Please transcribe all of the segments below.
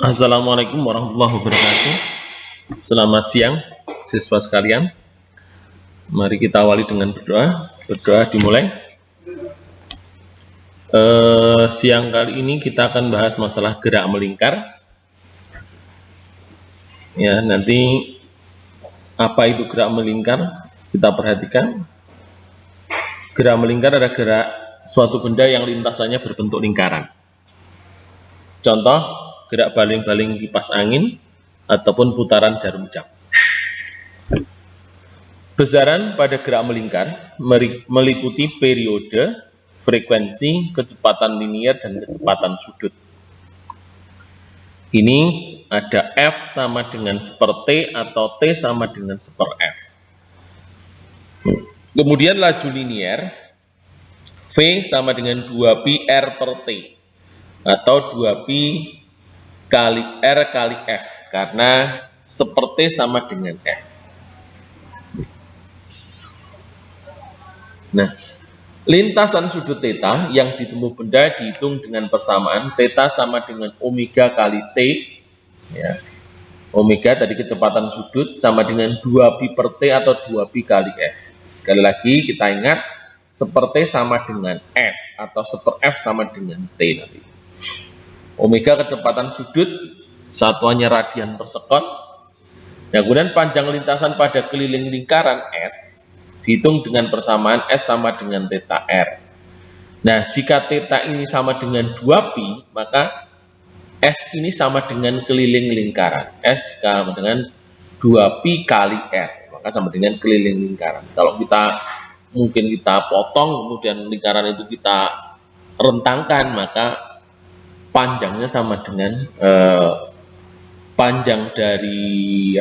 Assalamualaikum warahmatullahi wabarakatuh. Selamat siang, siswa sekalian. Mari kita awali dengan berdoa. Berdoa dimulai. Siang kali ini kita akan bahas masalah gerak melingkar. Ya, nanti apa itu gerak melingkar? Kita perhatikan. Gerak melingkar adalah gerak suatu benda yang lintasannya berbentuk lingkaran. Contoh, gerak baling-baling kipas angin ataupun putaran jarum jam. Besaran pada gerak melingkar meliputi periode, frekuensi, kecepatan linier, dan kecepatan sudut. Ini ada F sama dengan seper T atau T sama dengan seper F. Kemudian laju linier, V sama dengan 2pi R per T atau 2pi kali R kali F, karena seper T sama dengan F. Nah, lintasan sudut theta yang ditempuh benda dihitung dengan persamaan theta sama dengan omega kali T, ya. Omega tadi kecepatan sudut sama dengan 2pi per T atau 2pi kali F. Sekali lagi kita ingat, seper T sama dengan F atau seper F sama dengan T nanti. Omega kecepatan sudut, satuannya radian per sekon. Nah, kemudian panjang lintasan pada keliling lingkaran S dihitung dengan persamaan S sama dengan theta R. Nah, jika theta ini sama dengan 2pi, maka S ini sama dengan keliling lingkaran. S sama dengan 2pi kali R, maka sama dengan keliling lingkaran. Kalau mungkin kita potong, kemudian lingkaran itu kita rentangkan, maka panjangnya sama dengan panjang dari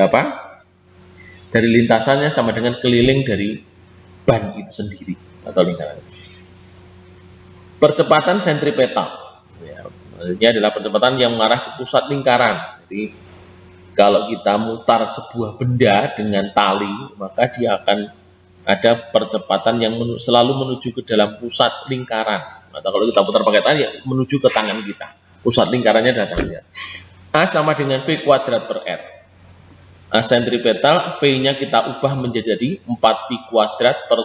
dari lintasannya sama dengan keliling dari ban itu sendiri atau lingkaran. Percepatan sentripetal, ya, ini adalah percepatan yang mengarah ke pusat lingkaran. Jadi kalau kita mutar sebuah benda dengan tali, maka dia akan ada percepatan yang selalu menuju ke dalam pusat lingkaran. Atau kalau kita putar pakai tali, ya menuju ke tangan kita. Pusat lingkarannya adalah tangan kita. A sama dengan V kuadrat per R. A sentripetal, V-nya kita ubah menjadi 4pi kuadrat per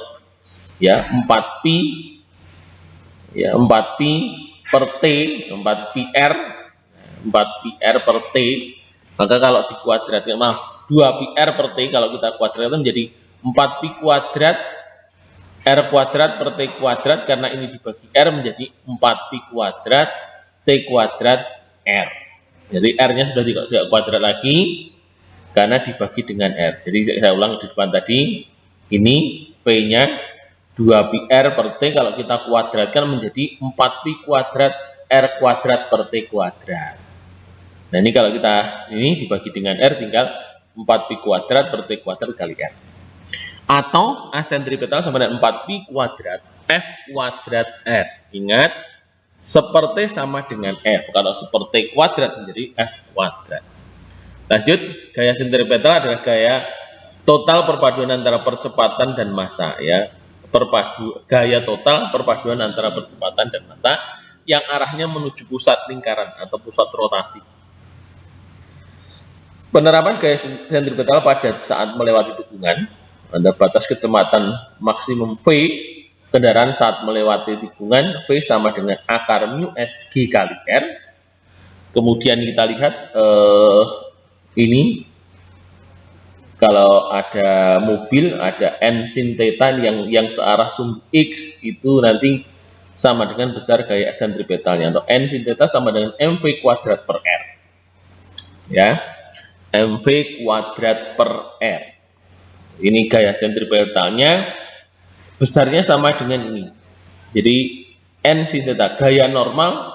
4pi per T, 4pi R, 4pi R per T. Maka kalau dikuadratkan, 2pi R per T kalau kita kuadratkan menjadi 4pi kuadrat R kuadrat per T kuadrat, karena ini dibagi R menjadi 4pi kuadrat T kuadrat R. Jadi R-nya sudah tidak kuadrat lagi karena dibagi dengan R. Jadi saya ulang di depan tadi, ini V-nya 2pi R per T kalau kita kuadratkan menjadi 4pi kuadrat R kuadrat per T kuadrat. Nah, ini kalau kita ini dibagi dengan R, tinggal 4pi kuadrat per T kuadrat kali R. Atau A sentripetal sama dengan 4pi kuadrat F kuadrat R. Ingat, seper T sama dengan F. Kalau seper T kuadrat menjadi F kuadrat. Lanjut, gaya sentripetal adalah gaya total perpaduan antara percepatan dan massa, ya. Gaya total perpaduan antara percepatan dan massa yang arahnya menuju pusat lingkaran atau pusat rotasi. Penerapan gaya sentripetal pada saat melewati tikungan, ada batas kecepatan maksimum V kendaraan saat melewati tikungan, V sama dengan akar mu S G kali R. Kemudian kita lihat ini kalau ada mobil, ada N sin theta yang searah sumbu X, itu nanti sama dengan besar gaya sentripetalnya, atau N sin theta sama dengan mv kuadrat per R, ya, mv kuadrat per R. Ini gaya sentripetalnya, besarnya sama dengan ini. Jadi N sin theta, gaya normal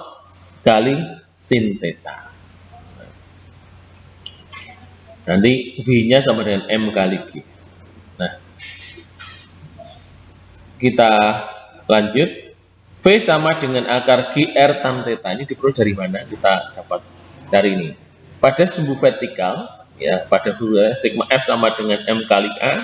kali sin theta. Nanti V-nya sama dengan M kali G. Nah, kita lanjut. V sama dengan akar GR tan theta. Ini diperoleh dari mana? Kita dapat dari ini. Pada sumbu vertikal, ya, pada sigma F sama dengan M kali A.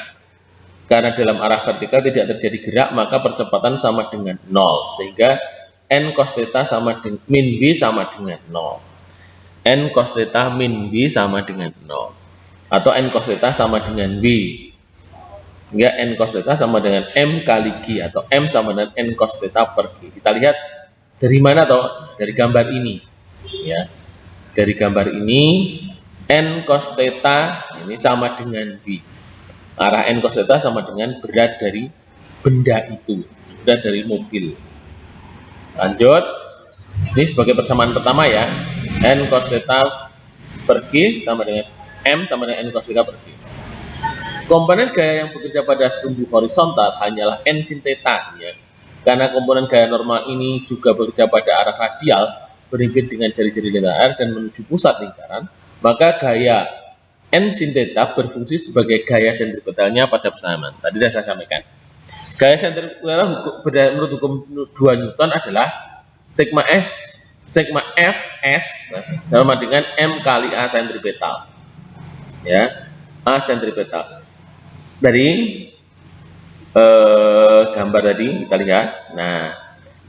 Karena dalam arah vertikal tidak terjadi gerak, maka percepatan sama dengan 0. Sehingga N cos theta sama dengan min B sama dengan 0. N cos theta min B sama dengan 0. Atau N cos theta sama dengan B. Hingga N cos theta sama dengan M kali G. Atau M sama dengan N cos theta per G. Kita lihat dari mana toh? Dari gambar ini. Ya. Dari gambar ini, N cos theta ini sama dengan B. Arah N cos theta sama dengan berat dari benda itu. Berat dari mobil. Lanjut. Ini sebagai persamaan pertama ya. N cos theta per G sama dengan M sama dengan N cos theta per G. Komponen gaya yang bekerja pada sumbu horizontal hanyalah N sin theta ya. Karena komponen gaya normal ini juga bekerja pada arah radial berhimpit dengan jari-jari lingkaran dan menuju pusat lingkaran, maka gaya N sin theta berfungsi sebagai gaya sentripetalnya pada persamaan. Tadi sudah saya sampaikan. Gaya sentripetal menurut hukum 2 Newton adalah sigma Fs sama dengan M kali A sentripetal. Ya, A sentripetal. Dari gambar tadi kita lihat, nah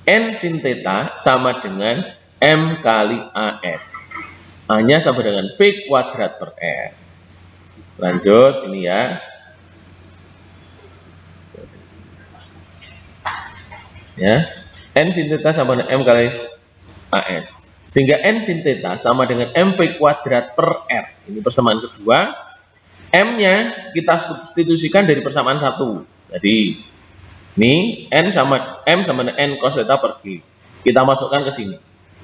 N sin theta sama dengan M kali AS, A-nya sama dengan V kuadrat per R. Lanjut ini ya, N sin theta sama dengan M kali AS, sehingga N sin theta sama dengan MV kuadrat per R. Ini persamaan kedua. M-nya kita substitusikan dari persamaan 1. Jadi ini M sama dengan N cos theta per G. Kita masukkan ke sini.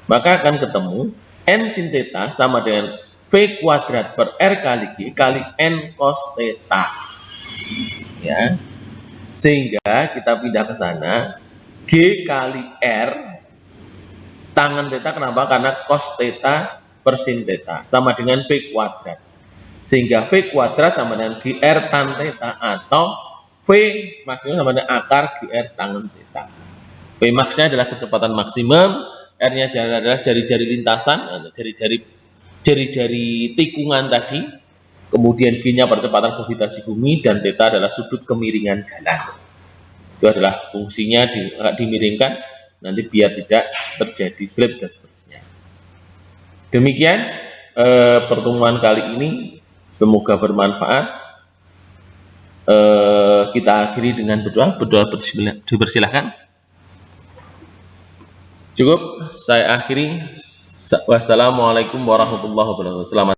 Maka akan ketemu N sin theta sama dengan V kuadrat per R kali G kali N cos theta. Ya. Sehingga kita pindah ke sana, G kali R tangen theta, kenapa? Karena cos theta per sin theta sama dengan V kuadrat. Sehingga V kuadrat sama dengan GR tan theta, atau V maksimum sama dengan akar GR tangen theta. V max-nya adalah kecepatan maksimum, R-nya adalah jari-jari lintasan, jari-jari tikungan tadi, kemudian G-nya percepatan gravitasi bumi, dan theta adalah sudut kemiringan jalan. Itu adalah fungsinya dimiringkan, nanti biar tidak terjadi slip dan seterusnya. Demikian pertemuan kali ini. Semoga bermanfaat. Kita akhiri dengan berdoa. Berdoa dipersilahkan. Cukup, saya akhiri. Wassalamualaikum warahmatullahi wabarakatuh. Selamat